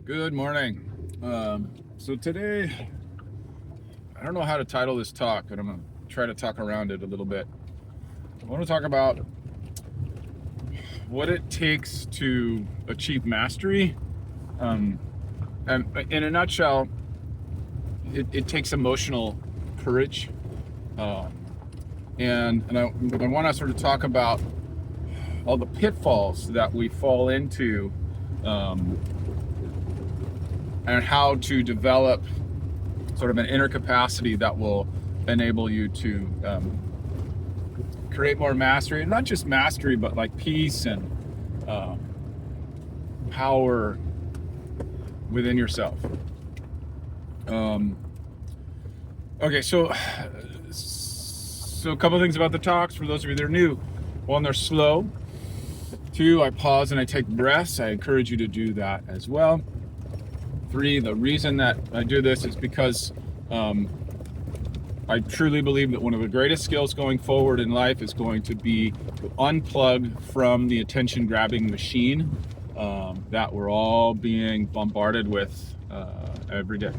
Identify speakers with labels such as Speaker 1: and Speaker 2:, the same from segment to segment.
Speaker 1: Good morning. So today, I don't know how to title this talk, but I'm going to try to talk around it a little bit. I want to talk about what it takes to achieve mastery. And in a nutshell, it takes emotional courage. And I want to sort of talk about all the pitfalls that we fall into, and how to develop sort of an inner capacity that will enable you to create more mastery, and not just mastery, but like peace and power within yourself. Okay, so a couple things about the talks for those of you that are new. One, they're slow. Two, I pause and I take breaths. I encourage you to do that as well. Three, the reason that I do this is because I truly believe that one of the greatest skills going forward in life is going to be to unplug from the attention grabbing machine that we're all being bombarded with every day.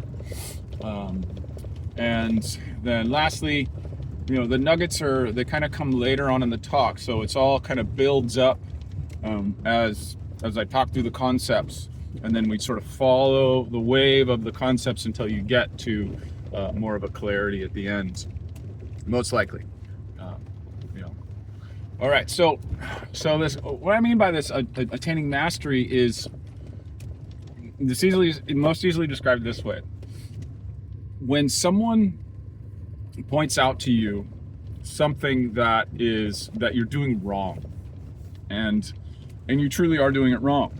Speaker 1: And then lastly, the nuggets they kind of come later on in the talk, so it's all kind of builds up as I talk through the concepts, and then we sort of follow the wave of the concepts until you get to more of a clarity at the end, most likely. All right, so this, what I mean by this attaining mastery is most easily described this way. When someone points out to you something that you're doing wrong, and you truly are doing it wrong,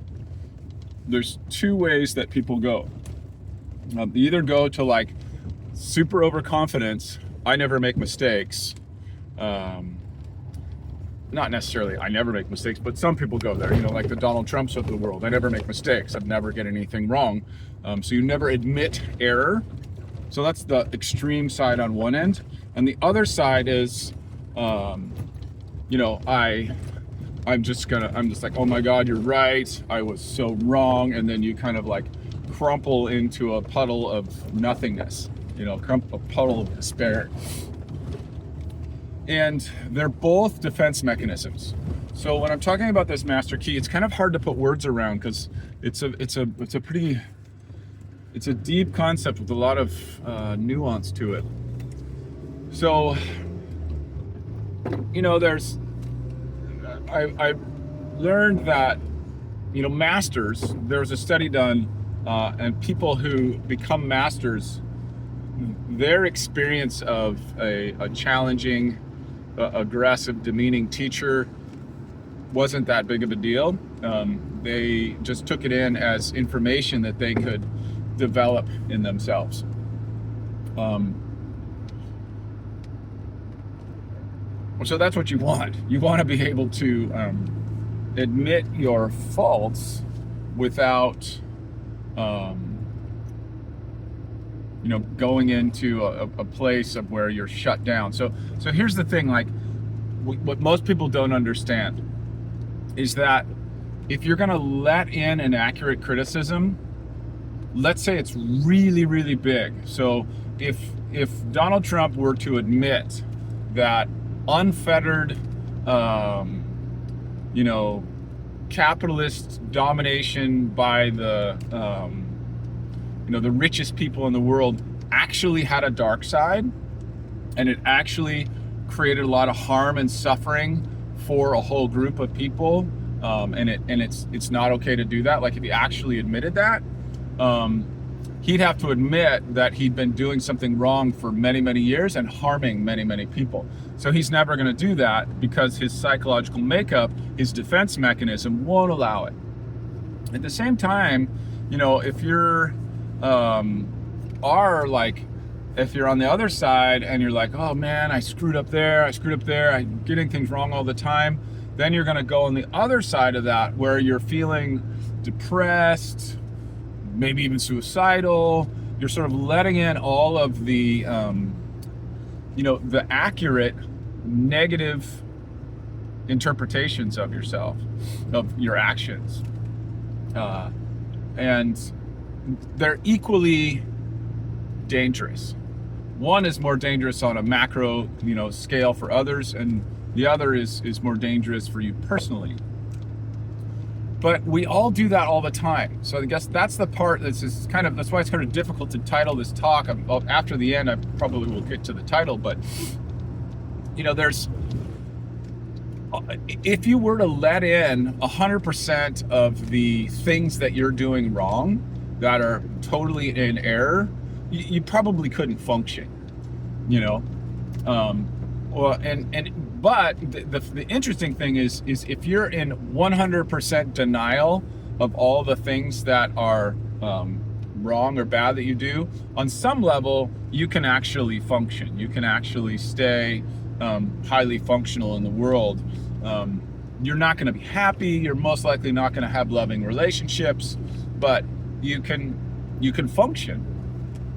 Speaker 1: there's two ways that people go. They either go to like super overconfidence, I never make mistakes. Not necessarily I never make mistakes, but some people go there, like the Donald Trumps of the world. I never make mistakes. I'd never get anything wrong. So you never admit error. So that's the extreme side on one end. And the other side is, I'm just like, oh my God, you're right. I was so wrong. And then you kind of like crumple into a puddle of nothingness, a puddle of despair. And they're both defense mechanisms. So when I'm talking about this master key, it's kind of hard to put words around because it's a deep concept with a lot of nuance to it. So, I learned that, masters, there's a study done, and people who become masters, their experience of a challenging, aggressive, demeaning teacher wasn't that big of a deal. They just took it in as information that they could develop in themselves. So that's what you want. You want to be able to admit your faults without going into a place of where you're shut down. So here's the thing, like what most people don't understand is that if you're going to let in an accurate criticism, let's say it's really, really big. So if Donald Trump were to admit that unfettered, capitalist domination by the richest people in the world actually had a dark side, and it actually created a lot of harm and suffering for a whole group of people, and it's not okay to do that. Like if he actually admitted that, he'd have to admit that he'd been doing something wrong for many, many years and harming many, many people. So he's never going to do that because his psychological makeup, his defense mechanism won't allow it. At the same time, if you're if you're on the other side and you're like, oh man, I screwed up there, I'm getting things wrong all the time, then you're going to go on the other side of that where you're feeling depressed, maybe even suicidal. You're sort of letting in all of the the accurate negative interpretations of yourself, of your actions, and they're equally dangerous. One is more dangerous on a macro, scale for others, and the other is more dangerous for you personally. But we all do that all the time. So I guess that's the part that's why it's kind of difficult to title this talk. After the end, I probably will get to the title, but if you were to let in 100% of the things that you're doing wrong, that are totally in error, you probably couldn't function, but the interesting thing is if you're in 100% denial of all the things that are wrong or bad that you do, on some level, you can actually function. You can actually stay highly functional in the world. You're not going to be happy. You're most likely not going to have loving relationships, but you can function.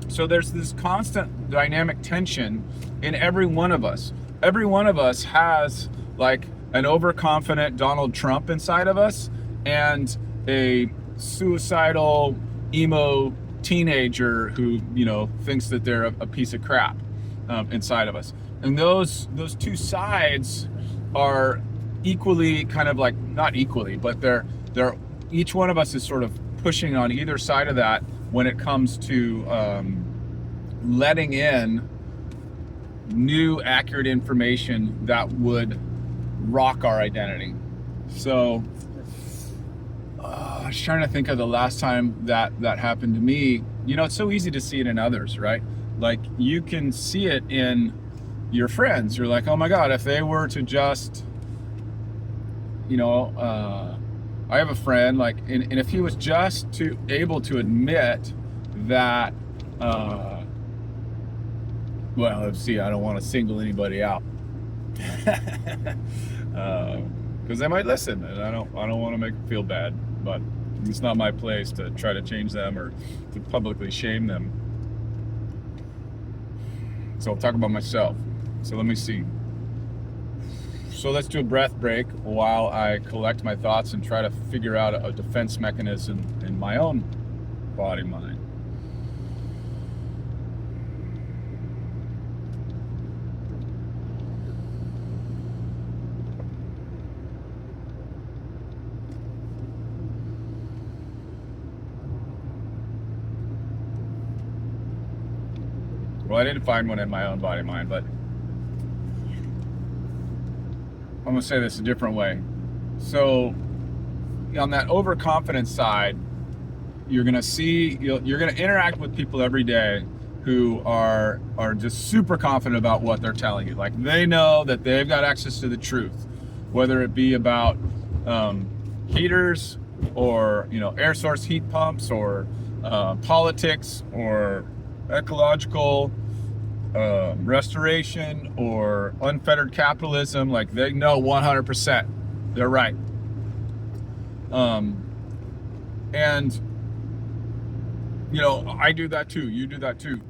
Speaker 1: So there's this constant dynamic tension in every one of us. Every one of us has like an overconfident Donald Trump inside of us and a suicidal emo teenager who thinks that they're a piece of crap inside of us. And those two sides are equally kind of like, not equally, but they're each one of us is sort of pushing on either side of that when it comes to letting in new accurate information that would rock our identity. So I was trying to think of the last time that happened to me. It's so easy to see it in others, right? Like you can see it in your friends. You're like, oh my God, if they were to just, I have a friend, like, and if he was just able to admit that, well, let's see, I don't want to single anybody out, because they might listen, and I don't want to make them feel bad, but it's not my place to try to change them or to publicly shame them. So I'll talk about myself. So let me see. So let's do a breath break while I collect my thoughts and try to figure out a defense mechanism in my own body, mind. Well, I didn't find one in my own body, mind, but I'm going to say this a different way. So on that overconfidence side, you're going to interact with people every day who are just super confident about what they're telling you. Like they know that they've got access to the truth, whether it be about heaters or, air source heat pumps or politics or ecological restoration or unfettered capitalism. Like they know 100% they're right. And I do that too, you do that too,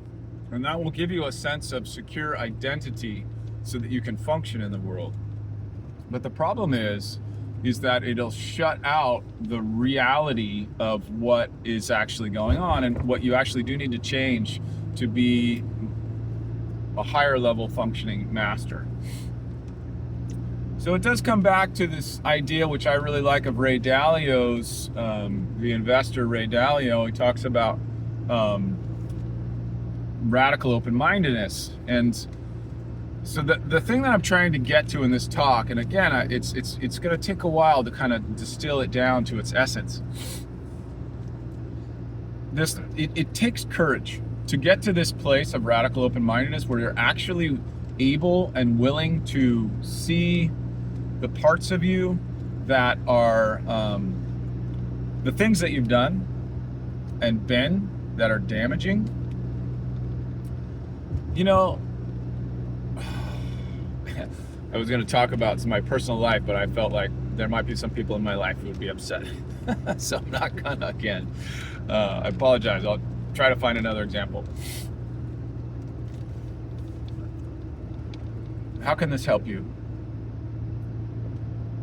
Speaker 1: and that will give you a sense of secure identity so that you can function in the world. But the problem is that it'll shut out the reality of what is actually going on and what you actually do need to change to be a higher level functioning master. So it does come back to this idea, which I really like, of Ray Dalio's, the investor Ray Dalio. He talks about radical open-mindedness. And so the thing that I'm trying to get to in this talk, and again, it's going to take a while to kind of distill it down to its essence. It takes courage to get to this place of radical open-mindedness where you're actually able and willing to see the parts of you that are the things that you've done and been that are damaging. I was going to talk about my personal life, but I felt like there might be some people in my life who would be upset. So I'm not gonna again. I apologize. I'll try to find another example. How can this help you?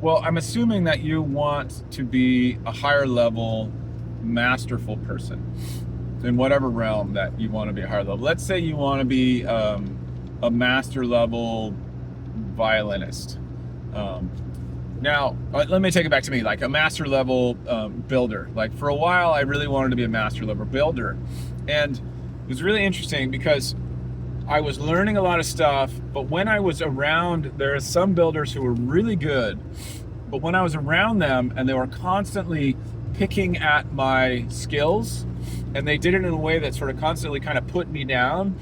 Speaker 1: Well, I'm assuming that you want to be a higher level masterful person in whatever realm that you want to be a higher level. Let's say you want to be a master level violinist. Now, let me take it back to me, like a master level builder. Like for a while, I really wanted to be a master level builder. And it was really interesting because I was learning a lot of stuff, but when I was around, there are some builders who were really good, but when I was around them and they were constantly picking at my skills, and they did it in a way that sort of constantly kind of put me down,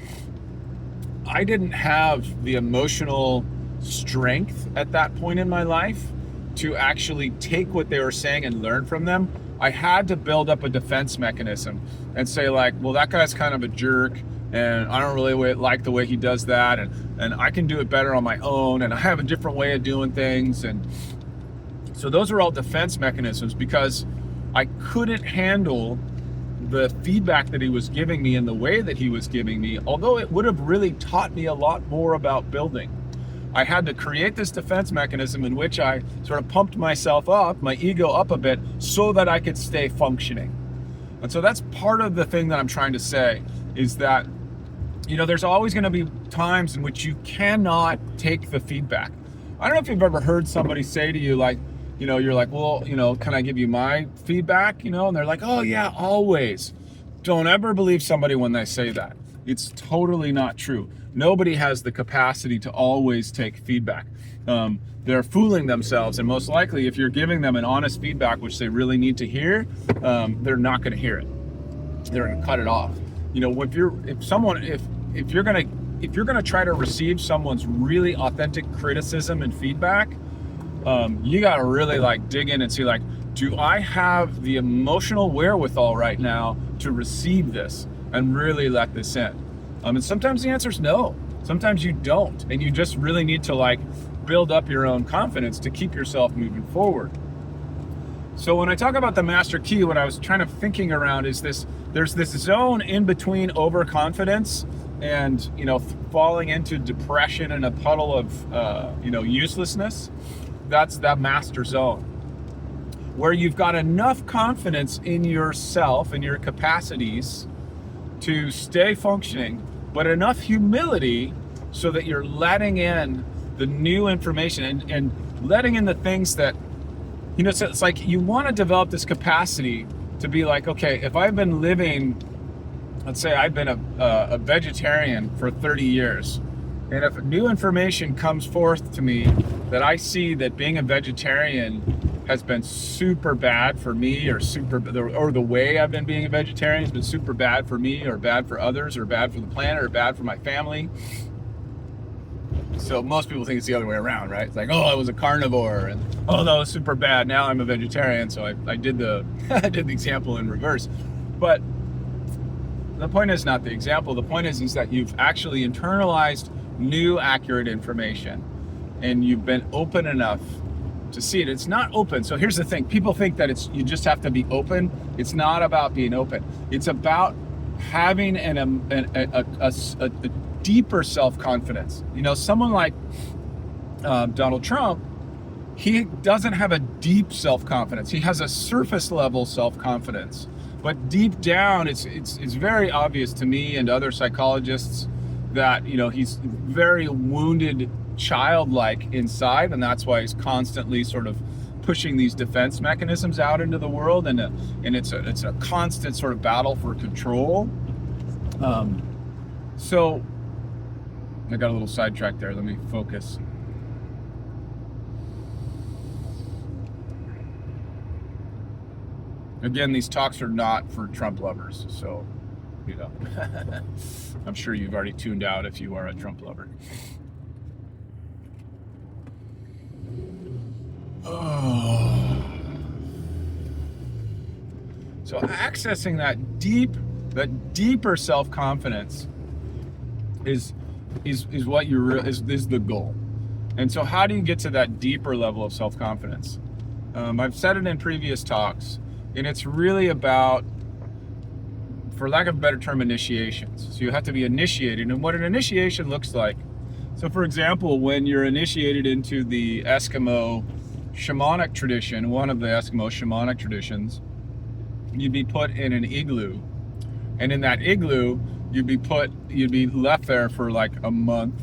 Speaker 1: I didn't have the emotional strength at that point in my life to actually take what they were saying and learn from them. I had to build up a defense mechanism and say like, well, that guy's kind of a jerk, and I don't really like the way he does that, and I can do it better on my own, and I have a different way of doing things. And so those are all defense mechanisms, because I couldn't handle the feedback that he was giving me in the way that he was giving me, although it would have really taught me a lot more about building. I had to create this defense mechanism in which I sort of pumped myself up, my ego up a bit, so that I could stay functioning. And so that's part of the thing that I'm trying to say, is that, you know, there's always going to be times in which you cannot take the feedback. I don't know if you've ever heard somebody say to you, like, you know, you're like, well, you know, can I give you my feedback? You know, and they're like, oh yeah, always. Don't ever believe somebody when they say that. It's totally not true. Nobody has the capacity to always take feedback. They're fooling themselves, and most likely if you're giving them an honest feedback, which they really need to hear, they're not going to hear it. They're going to cut it off. You know, if you're going to try to receive someone's really authentic criticism and feedback, you got to really like dig in and see, like, do I have the emotional wherewithal right now to receive this and really let this in? And sometimes the answer is no. Sometimes you don't, and you just really need to like build up your own confidence to keep yourself moving forward. So when I talk about the master key, what I was trying to thinking around is this: there's this zone in between overconfidence and, you know, falling into depression and a puddle of uselessness. That's that master zone, where you've got enough confidence in yourself and your capacities to stay functioning, but enough humility so that you're letting in the new information and letting in the things that, you know, so it's like you want to develop this capacity to be like, okay, if I've been living, let's say I've been a vegetarian for 30 years, and if new information comes forth to me that I see that being a vegetarian has been super bad for me, or the way I've been being a vegetarian has been super bad for me, or bad for others, or bad for the planet, or bad for my family. So most people think it's the other way around, right? It's like, oh, I was a carnivore, and oh, that was super bad. Now I'm a vegetarian, so I did the I did the example in reverse. But the point is not the example. The point is that you've actually internalized new accurate information, and you've been open enough to see it. It's not open. So here's the thing: people think that you just have to be open. It's not about being open. It's about having a deeper self-confidence. You know, someone like Donald Trump, he doesn't have a deep self-confidence. He has a surface level self-confidence, but deep down, it's very obvious to me and other psychologists that, you know, he's very wounded, childlike inside, and that's why he's constantly sort of pushing these defense mechanisms out into the world, and it's a constant sort of battle for control. So I got a little sidetracked there. Let me focus. Again, these talks are not for Trump lovers, so, you know, I'm sure you've already tuned out if you are a Trump lover. Oh. So accessing that deeper self-confidence is what is the goal. And so how do you get to that deeper level of self-confidence? I've said it in previous talks, and it's really about, for lack of a better term, initiations. So you have to be initiated, and what an initiation looks like. So for example, when you're initiated into the Eskimo shamanic tradition, one of the Eskimo shamanic traditions, you'd be put in an igloo, and in that igloo you'd be left there for like a month,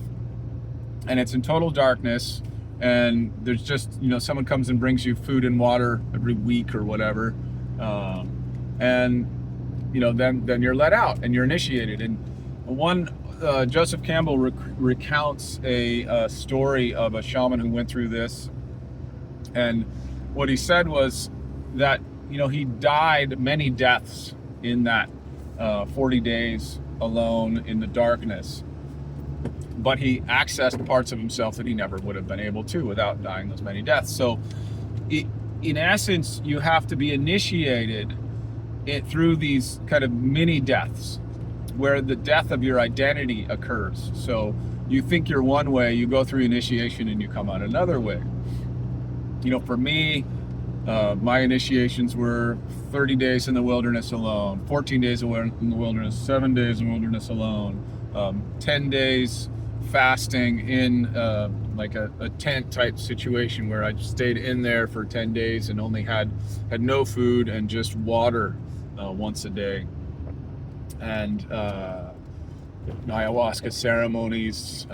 Speaker 1: and it's in total darkness, and there's just, someone comes and brings you food and water every week or whatever, and then you're let out and you're initiated. And Joseph Campbell recounts a story of a shaman who went through this, and what he said was that he died many deaths in that 40 days alone in the darkness, but he accessed parts of himself that he never would have been able to without dying those many deaths. So in essence, you have to be initiated through these kind of mini deaths where the death of your identity occurs. So you think you're one way, you go through initiation, and you come out another way. For me, my initiations were 30 days in the wilderness alone, 14 days in the wilderness, 7 days in the wilderness alone, 10 days fasting in like a tent type situation where I stayed in there for 10 days and only had no food and just water once a day. And ayahuasca ceremonies,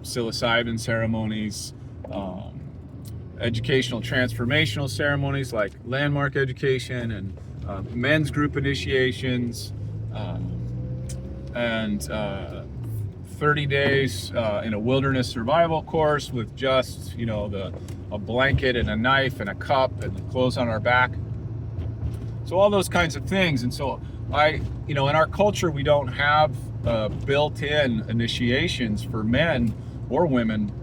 Speaker 1: psilocybin ceremonies, educational transformational ceremonies like landmark education, and men's group initiations, and 30 days in a wilderness survival course with just a blanket and a knife and a cup and clothes on our back. So all those kinds of things. And so in our culture, we don't have built-in initiations for men or women.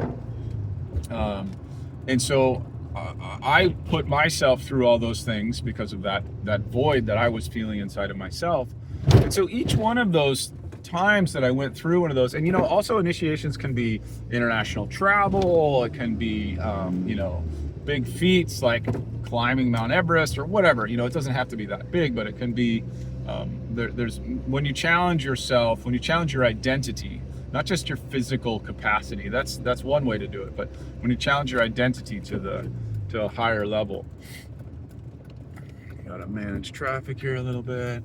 Speaker 1: And so I put myself through all those things because of that void that I was feeling inside of myself. And so each one of those times that I went through one of those, and also initiations can be international travel, it can be big feats like climbing Mount Everest or whatever. It doesn't have to be that big, but it can be there's when you challenge yourself, when you challenge your identity, not just your physical capacity. That's one way to do it, but when you challenge your identity to a higher level. Gotta manage traffic here a little bit.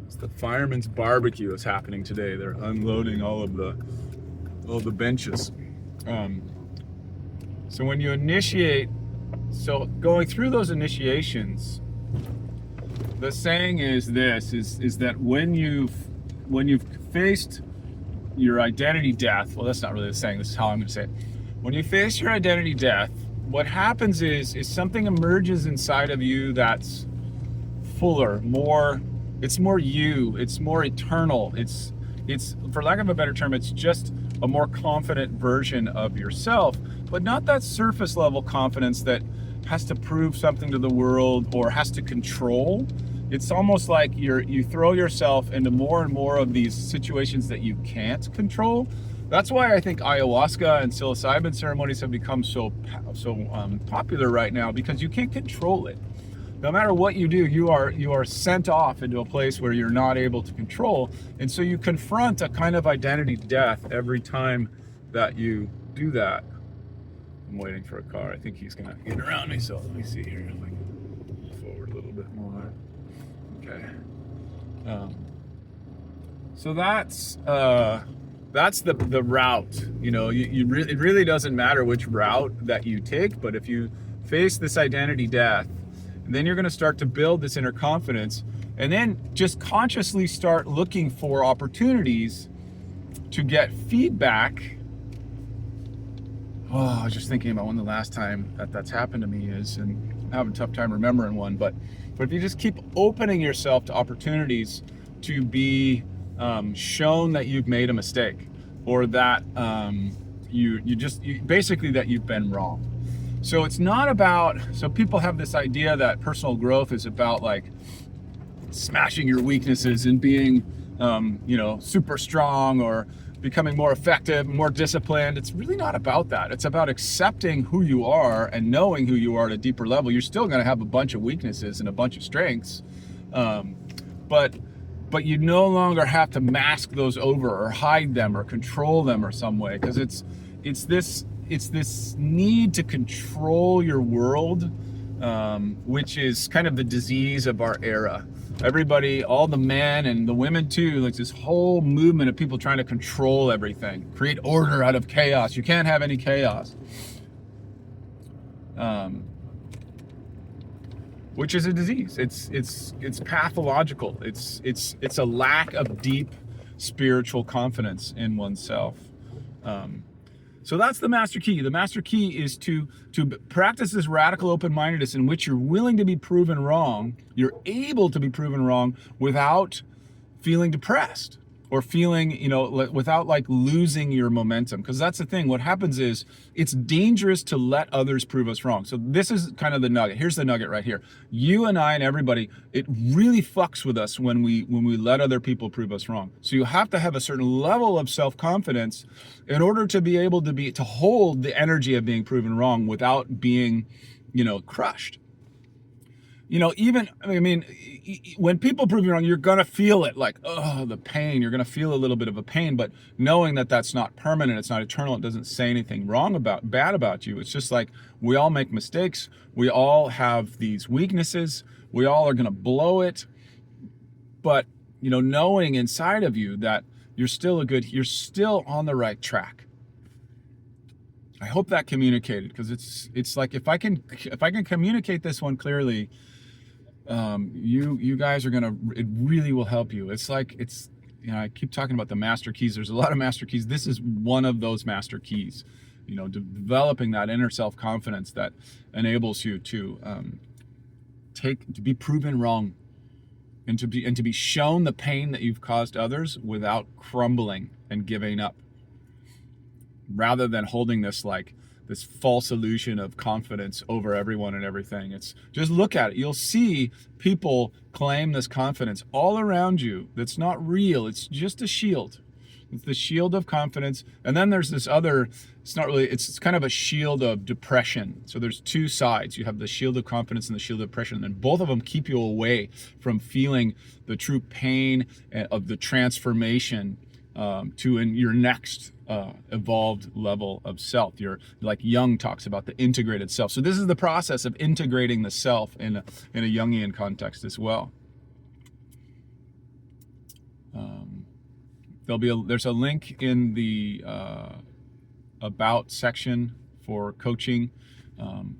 Speaker 1: It's the fireman's barbecue is happening today. They're unloading all of the benches. So when you initiate, going through those initiations, the saying is that when you've faced your identity death, well, that's not really the saying, this is how I'm going to say it. When you face your identity death, what happens is something emerges inside of you that's fuller, it's more you, it's more eternal. It's for lack of a better term, it's just a more confident version of yourself, but not that surface level confidence that has to prove something to the world or has to control. It's almost like you throw yourself into more and more of these situations that you can't control. That's why I think ayahuasca and psilocybin ceremonies have become so popular right now, because you can't control it. No matter what you do, you are sent off into a place where you're not able to control, and so you confront a kind of identity death every time that you do that. I'm waiting for a car. I think he's gonna get around me, so let me see here. If I can move forward a little bit more. Okay. So that's the route. It really doesn't matter which route that you take, but if you face this identity death, then you're going to start to build this inner confidence, and then just consciously start looking for opportunities to get feedback. Oh, I was just thinking about when the last time that's happened to me is, and I'm having a tough time remembering one, but if you just keep opening yourself to opportunities to be shown that you've made a mistake, or that basically that you've been wrong. So it's not about, so people have this idea that personal growth is about like smashing your weaknesses and being super strong or becoming more effective, more disciplined. It's really not about that. It's about accepting who you are and knowing who you are at a deeper level. You're still going to have a bunch of weaknesses and a bunch of strengths, but you no longer have to mask those over or hide them or control them or some way, because it's this need to control your world which is kind of the disease of our era. Everybody, all the men and the women too, like this whole movement of people trying to control everything, create order out of chaos. You can't have any chaos. Which is a disease. It's pathological. It's a lack of deep spiritual confidence in oneself. So that's the master key. The master key is to practice this radical open-mindedness in which you're willing to be proven wrong. You're able to be proven wrong without feeling depressed or feeling, without like losing your momentum. Because that's the thing. What happens is it's dangerous to let others prove us wrong. So this is kind of the nugget. Here's the nugget right here. You and I and everybody, it really fucks with us when we let other people prove us wrong. So you have to have a certain level of self-confidence in order to be able to hold the energy of being proven wrong without being, crushed. When people prove you wrong, you're going to feel it, like, oh, the pain. You're going to feel a little bit of a pain, but knowing that that's not permanent, it's not eternal, it doesn't say anything bad about you. It's just like we all make mistakes. We all have these weaknesses. We all are going to blow it. But, knowing inside of you that you're still on the right track. I hope that communicated, because it's like if I can communicate this one clearly, you guys it really will help you. It's like, I keep talking about the master keys. There's a lot of master keys. This is one of those master keys, developing that inner self-confidence that enables you to be proven wrong and to be shown the pain that you've caused others without crumbling and giving up, rather than holding this false illusion of confidence over everyone and everything. It's just look at it. You'll see people claim this confidence all around you that's not real. It's just a shield. It's the shield of confidence. And then there's this other, it's kind of a shield of depression. So there's two sides. You have the shield of confidence and the shield of depression. And both of them keep you away from feeling the true pain of the transformation to your next evolved level of self. Like Jung talks about the integrated self. So this is the process of integrating the self in a Jungian context as well. There's a link in the about section for coaching.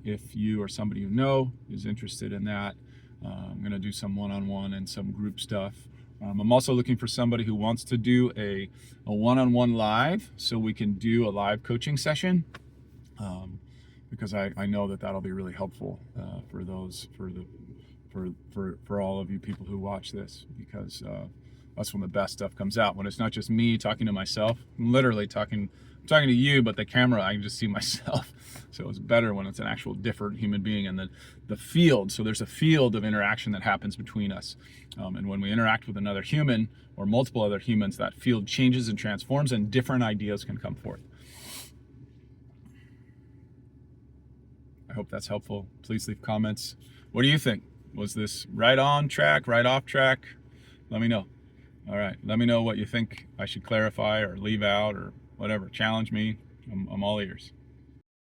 Speaker 1: If you or somebody you know is interested in that, I'm going to do some one-on-one and some group stuff. I'm also looking for somebody who wants to do a one-on-one live, so we can do a live coaching session, because I know that'll be really helpful for all of you people who watch this, because that's when the best stuff comes out. When it's not just me talking to myself, I'm literally talking to you, but the camera, I can just see myself. So it's better when it's an actual different human being, and the field. So there's a field of interaction that happens between us. And when we interact with another human or multiple other humans, that field changes and transforms, and different ideas can come forth. I hope that's helpful. Please leave comments. What do you think? Was this right on track, right off track? Let me know. All right. Let me know what you think I should clarify or leave out or whatever. Challenge me. I'm all ears.